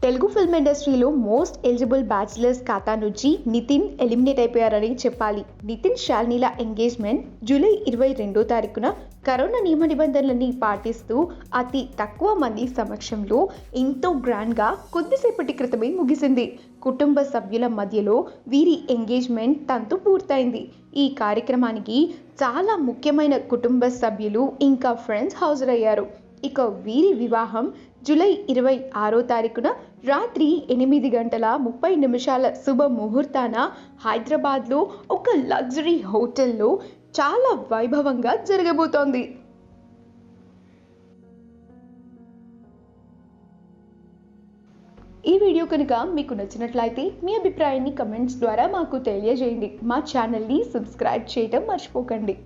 Telugu film ఇండస్ట్రీలో most eligible bachelors ఖాతా నుంచి నితిన్ ఎలిమినేట్ అయిపోయారని చెప్పాలి. నితిన్ శాలినీల ఎంగేజ్మెంట్ జూలై 22వ తారీఖున కరోనా నియమ నిబంధనలని పాటిస్తూ అతి తక్కువ మంది సమక్షంలో ఎంతో గ్రాండ్గా కొద్దిసేపటి క్రితమే ముగిసింది. కుటుంబ సభ్యుల మధ్యలో వీరి ఎంగేజ్మెంట్ తంతు పూర్తయింది. ఈ కార్యక్రమానికి చాలా ముఖ్యమైన కుటుంబ సభ్యులు ఇంకా ఫ్రెండ్స్ హాజరయ్యారు. ఇక వీరి వివాహం జూలై 26వ తారీఖున రాత్రి 8:30 శుభ ముహూర్తాన హైదరాబాద్లో ఒక లగ్జరీ హోటల్లో చాలా వైభవంగా జరగబోతోంది. ఈ వీడియో కనుక మీకు నచ్చినట్లయితే మీ అభిప్రాయాన్ని కమెంట్స్ ద్వారా మాకు తెలియజేయండి. మా ఛానల్ని సబ్స్క్రైబ్ చేయడం మర్చిపోకండి.